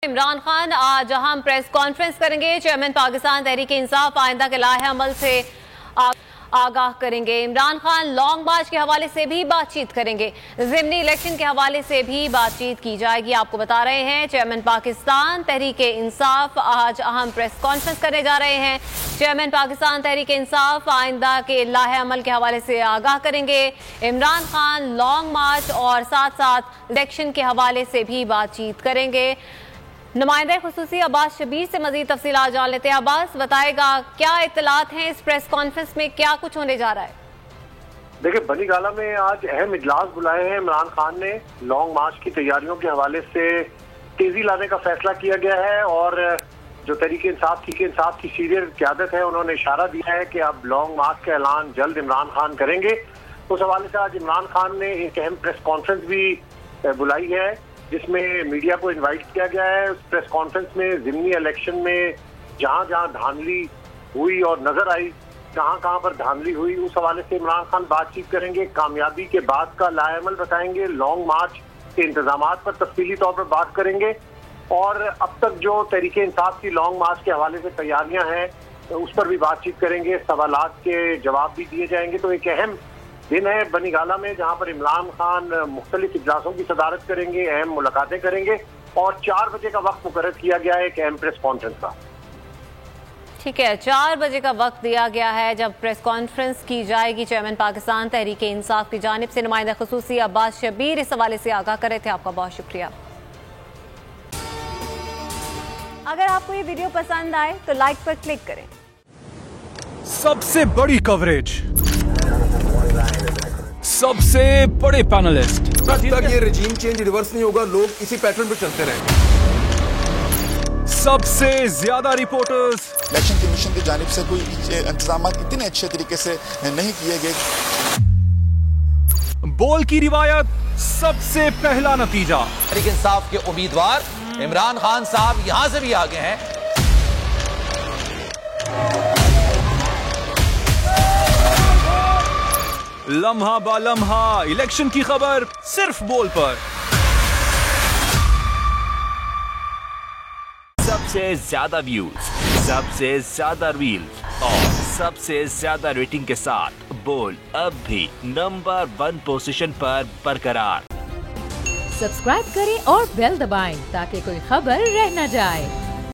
इमरान खान आज हम press conference करेंगे। चेयरमैन पाकिस्तान तहरीक इंसाफ आइंदा के लाहे अमल से आगाह करेंगे। इमरान खान लॉन्ग मार्च के हवाले से भी बातचीत करेंगे। ज़िमनी इलेक्शन के हवाले से भी बातचीत की जाएगी। आपको बता रहे हैं चेयरमैन पाकिस्तान तहरीक इंसाफ आज अहम प्रेस कॉन्फ्रेंस करने जा रहे हैं। चेयरमैन पाकिस्तान तहरीक इंसाफ आइंदा के लाहे अमल के हवाले से आगाह करेंगे। इमरान खान लॉन्ग मार्च और साथ साथ इलेक्शन के हवाले से भी बातचीत करेंगे। नुमाइंदे खुसूसी अब्बास शबीर से मजीद तफसीलात जान लेते हैं। अब्बास, बताएगा क्या इत्तलात हैं इस प्रेस कॉन्फ्रेंस में, क्या कुछ होने जा रहा है? देखिए, बनी गाला में आज अहम इजलास बुलाए हैं इमरान खान ने। लॉन्ग मार्च की तैयारियों के हवाले से तेजी लाने का फैसला किया गया है और जो तहरीक इंसाफ की सीनियर क़यादत है उन्होंने इशारा दिया है कि अब लॉन्ग मार्च का ऐलान जल्द इमरान खान करेंगे। उस हवाले से आज इमरान खान ने एक अहम प्रेस कॉन्फ्रेंस भी बुलाई है जिसमें मीडिया को इनवाइट किया गया है। उस प्रेस कॉन्फ्रेंस में ज़िमनी इलेक्शन में जहां जहां धांधली हुई और नजर आई, कहां पर धांधली हुई, उस हवाले से इमरान खान बातचीत करेंगे। कामयाबी के बाद का लाएमल बताएंगे। लॉन्ग मार्च के इंतजामात पर तफसीली तौर पर बात करेंगे और अब तक जो तहरीक इंसाफ की लॉन्ग मार्च के हवाले से तैयारियां हैं तो उस पर भी बातचीत करेंगे। सवालात के जवाब भी दिए जाएंगे। तो एक अहम दिन है बनी गाला में जहां पर इमरान खान मुख्तलिफ इजलासों की सदारत करेंगे, अहम मुलाकातें करेंगे और 4 बजे का वक्त मुकर्रर किया गया है एक अहम प्रेस कॉन्फ्रेंस का। ठीक है, 4 बजे का वक्त दिया गया है जब प्रेस कॉन्फ्रेंस की जाएगी। चेयरमैन पाकिस्तान तहरीक इंसाफ की जानिब से नुमाइंदा खुसूसी अब्बास शबीर इस हवाले से आगाह कर रहे थे। आपका बहुत शुक्रिया। अगर आपको ये वीडियो पसंद आए तो लाइक पर क्लिक करें। सबसे बड़ी कवरेज, सबसे बड़े पैनलिस्ट, जब तक ये रजीम चेंज रिवर्स नहीं होगा लोग इसी पैटर्न पे चलते रहेंगे। सबसे ज्यादा रिपोर्टर्स, इलेक्शन कमीशन की जानिब से कोई इंतजाम इतने अच्छे तरीके से नहीं किए गए। बोल की रिवायत, सबसे पहला नतीजा। तहरीक इंसाफ के उम्मीदवार इमरान खान साहब यहां से भी आगे हैं। लम्हा बा लम्हा इलेक्शन की खबर सिर्फ बोल पर। सबसे ज्यादा व्यूज, सबसे ज्यादा रील्स और सबसे ज्यादा रेटिंग के साथ बोल अब भी नंबर 1 पोजीशन पर बरकरार। सब्सक्राइब करें और बेल दबाएं ताकि कोई खबर रह न जाए।